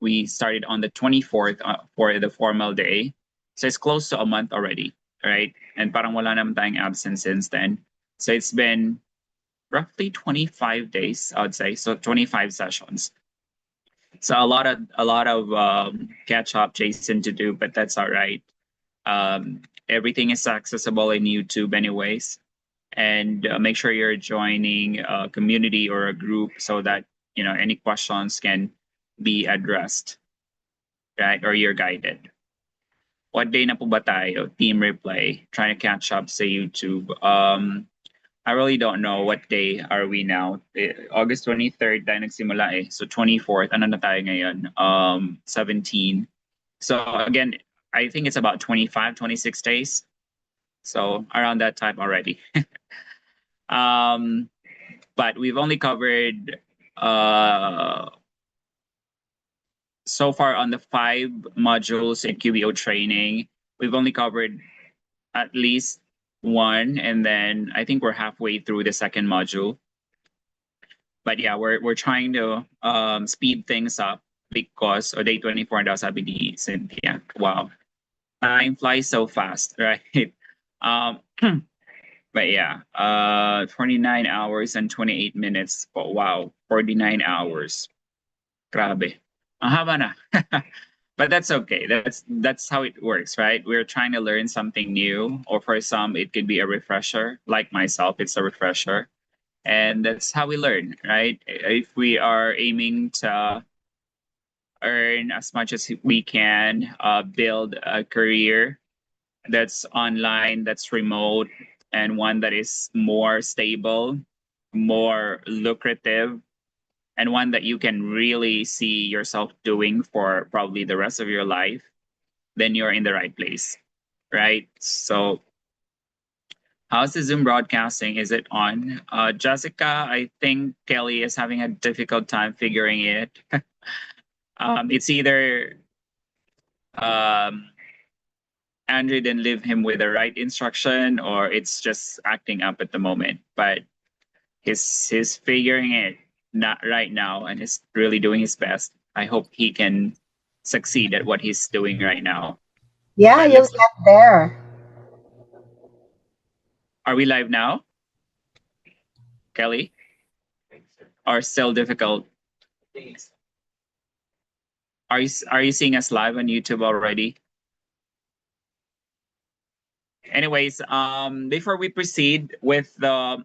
we started on the 24th for the formal day. So it's close to a month already, right? And parang wala naman tayong absence since then. So it's been roughly 25 days, I would say. So 25 sessions. So a lot of catch up, Jason, to do, but that's all right. Everything is accessible in YouTube, anyways, and make sure you're joining a community or a group so that any questions can be addressed, right? Or you're guided. What day na po ba tayo? Team replay, trying to catch up sa YouTube. I really don't know what day are we now. August 23rd tayo nagsimula eh. So 24th, ano na tayo ngayon? 17. So again, I think it's about 25, 26 days. So around that time already. But we've only covered so far on the 5 modules in QBO training, we've only covered at least one, and then I think we're halfway through the second module. But yeah, we're trying to speed things up because day 24 daw sabi ni Cynthia. Wow. Time flies so fast, right? But yeah, 29 hours and 28 minutes. But wow, 49 hours. Grabe. Ang haba na. But that's okay. That's how it works, right? We're trying to learn something new, or for some, it could be a refresher. Like myself, it's a refresher. And that's how we learn, right? If we are aiming to earn as much as we can, build a career that's online, that's remote, and one that is more stable, more lucrative, and one that you can really see yourself doing for probably the rest of your life, then you're in the right place, right? So how's the Zoom broadcasting? Is it on? Jessica, I think Kelly is having a difficult time figuring it. It's either Andrew didn't leave him with the right instruction, or it's just acting up at the moment. But he's figuring it not right now, and is really doing his best. I hope he can succeed at what he's doing right now. Yeah, But you'll get there. are we live now, Kelly? Or still difficult? Are you seeing us live on YouTube already? Anyways, before we proceed with the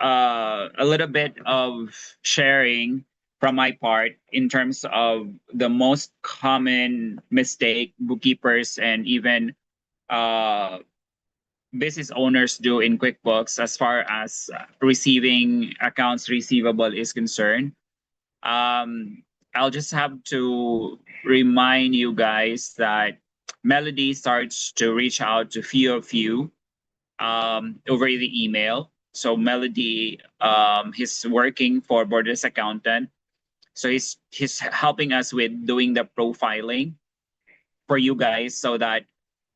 a little bit of sharing from my part in terms of the most common mistake bookkeepers and even uh, business owners do in QuickBooks as far as receiving accounts receivable is concerned. I'll just have to remind you guys that Melody starts to reach out to few of you over the email. So Melody, he's working for Borders Accountant. So he's helping us with doing the profiling for you guys so that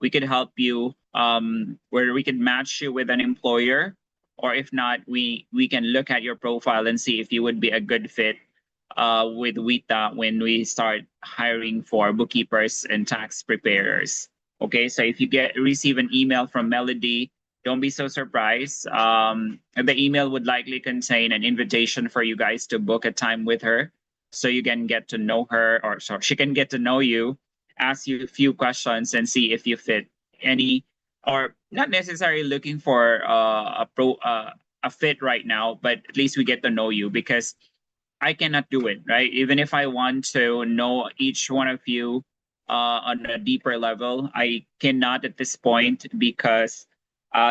we could help you where we can match you with an employer, or if not, we can look at your profile and see if you would be a good fit with WITA when we start hiring for bookkeepers and tax preparers. Okay, so if you receive an email from Melody, don't be so surprised. The email would likely contain an invitation for you guys to book a time with her, so you can get to know her, or so she can get to know you, ask you a few questions, and see if you fit any, or not necessarily looking for a fit right now, but at least we get to know you, because I cannot do it, right? Even if I want to know each one of you on a deeper level, I cannot at this point, because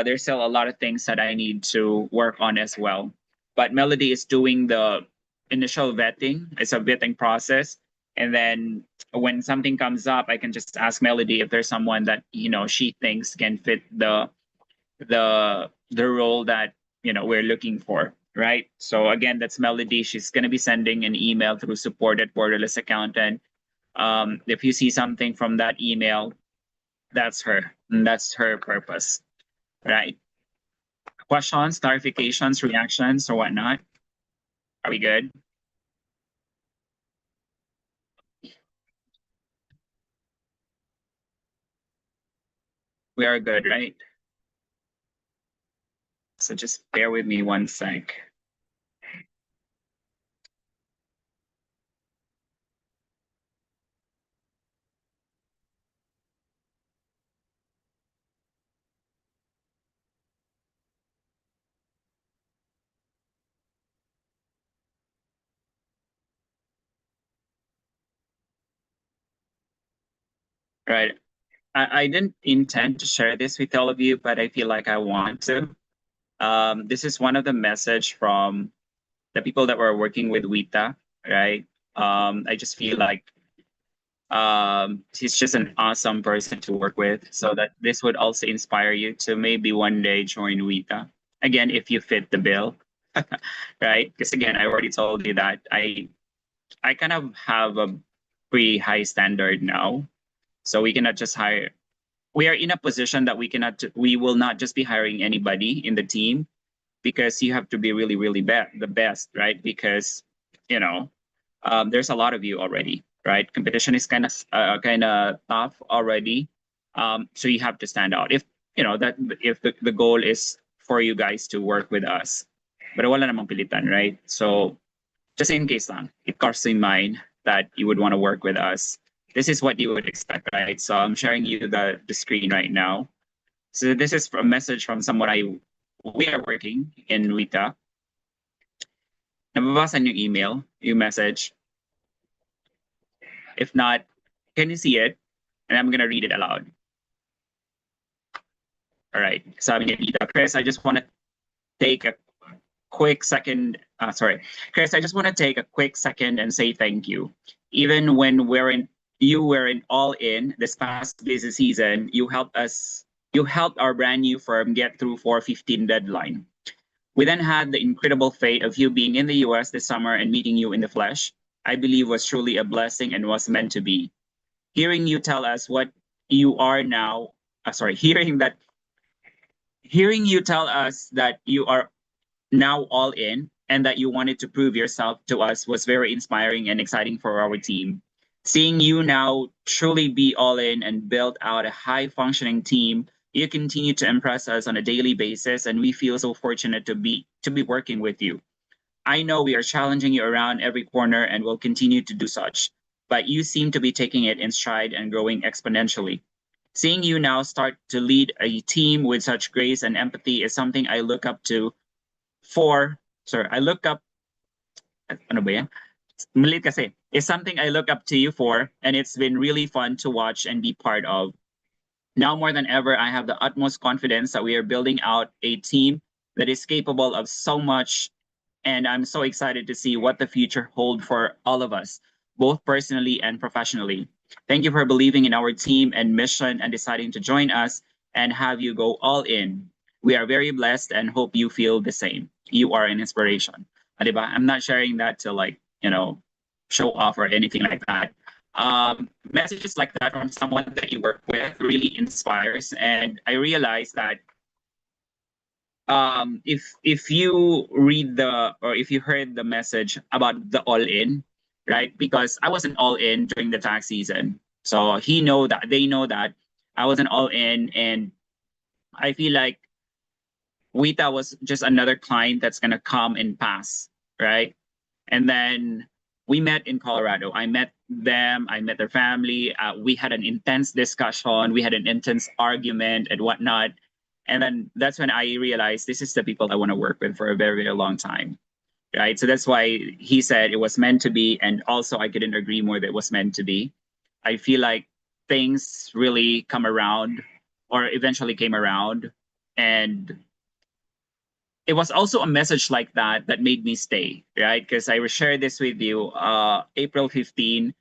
there's still a lot of things that I need to work on as well. But Melody is doing the initial vetting. It's a vetting process. And then when something comes up, I can just ask Melody if there's someone that she thinks can fit the role that we're looking for, right? So again, that's Melody. She's going to be sending an email through support at Borderless Accountant. If you see something from that email, that's her, and that's her purpose, right? Questions, clarifications, reactions, or whatnot? Are we good? We are good, right? So just bear with me one sec. Right. I didn't intend to share this with all of you, but I feel like I want to. This is one of the message from the people that were working with Wita, right? I just feel like he's just an awesome person to work with, so that this would also inspire you to maybe one day join Wita. Again, if you fit the bill, right? Because again, I already told you that I kind of have a pretty high standard now, so we cannot just hire. We are in a position that we will not just be hiring anybody in the team, because you have to be really, really the best, right? Because you know, there's a lot of you already, right? Competition is kind of tough already, so you have to stand out. If you know that if the goal is for you guys to work with us, but wala namang pilitan, right? So just in case lang, it comes in mind that you would want to work with us. This is what you would expect, right? So I'm sharing you the screen right now. So this is a message from someone we are working in Wita. Nababasa niyo yung email, yung message. If not, can you see it? And I'm gonna read it aloud. All right. Sabi niya dito, Chris, I just want to take a quick second. Sorry, Chris, I just want to take a quick second and say thank you. Even when you weren't all in this past busy season, you helped us. You helped our brand new firm get through 415 deadline. We then had the incredible fate of you being in the US this summer and meeting you in the flesh. I believe was truly a blessing and was meant to be. Hearing you tell us what you are now, hearing you tell us that you are now all in and that you wanted to prove yourself to us was very inspiring and exciting for our team. Seeing you now truly be all in and build out a high functioning team, you continue to impress us on a daily basis, and we feel so fortunate to be working with you. I know we are challenging you around every corner and will continue to do such, but you seem to be taking it in stride and growing exponentially. Seeing you now start to lead a team with such grace and empathy is something I look up to for, sorry, I look up, ano ba yan? Malit kasi, is something I look up to you for, and it's been really fun to watch and be part of. Now more than ever, I have the utmost confidence that we are building out a team that is capable of so much, and I'm so excited to see what the future hold for all of us, both personally and professionally. Thank you for believing in our team and mission and deciding to join us and have you go all in. We are very blessed and hope you feel the same. You are an inspiration. Diba? I'm not sharing that to show off or anything like that. Messages like that from someone that you work with really inspires, and I realize that if you read or if you heard the message about the all in, right? Because I wasn't all in during the tax season, so they know that I wasn't all in, and I feel like Wita was just another client that's gonna come and pass, right? And then we met in Colorado. I met them. I met their family. We had an intense discussion. We had an intense argument and whatnot. And then that's when I realized this is the people I want to work with for a very, very long time. Right. So that's why he said it was meant to be. And also, I couldn't agree more that it was meant to be. I feel like things really come around or eventually came around. And it was also a message like that that made me stay, right? Because I will share this with you. April 15,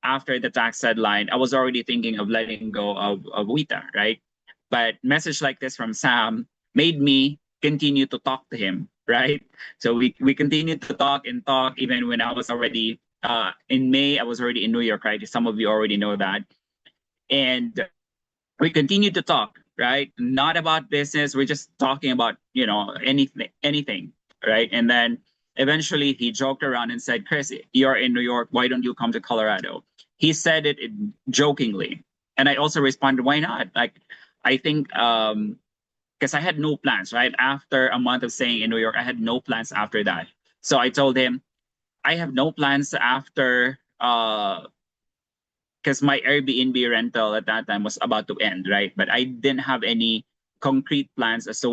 after the tax deadline, I was already thinking of letting go of Wita, right? But message like this from Sam made me continue to talk to him, right? So we continued to talk and talk even when I was already in May, I was already in New York, right? Some of you already know that. And we continued to talk, right? Not about business. We're just talking about, anything, right? And then eventually he joked around and said, Chris, you're in New York. Why don't you come to Colorado? He said it jokingly. And I also responded, why not? Like, I think because I had no plans, right? After a month of staying in New York, I had no plans after that. So I told him, I have no plans after because my Airbnb rental at that time was about to end, right? But I didn't have any concrete plans as to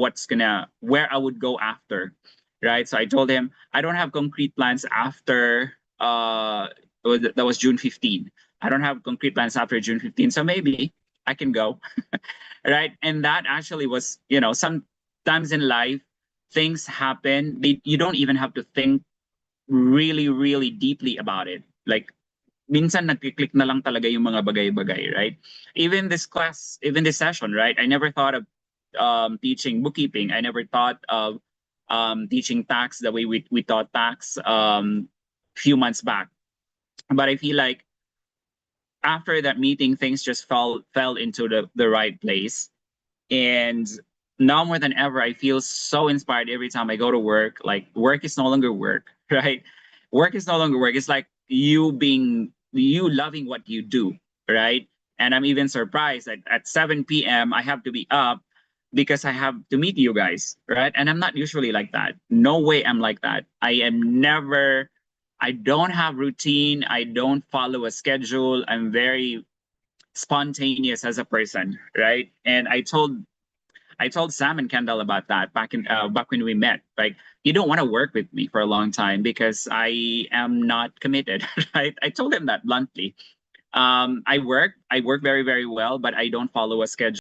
where I would go after, right? So I told him I don't have concrete plans after that was June 15. I don't have concrete plans after June 15, so maybe I can go, right? And that actually was, sometimes in life things happen. You don't even have to think really, really deeply about it. Like minsan nagki-click na lang talaga yung mga bagay-bagay, right? Even this session, right? I never thought of teaching bookkeeping. I never thought of teaching tax the way we taught tax few months back. But I feel like after that meeting, things just fell into the right place. And now more than ever, I feel so inspired every time I go to work. Like work is no longer work, right? Work is no longer work. It's like you loving what you do, right? And I'm even surprised that at 7 p.m. I have to be up because I have to meet you guys, right? And I'm not usually like that. No way I'm like that. I don't have routine. I don't follow a schedule. I'm very spontaneous as a person, right? And I told Sam and Kendall about that back when we met. Like, you don't want to work with me for a long time because I am not committed, right? I told them that bluntly. I work very very well, but I don't follow a schedule.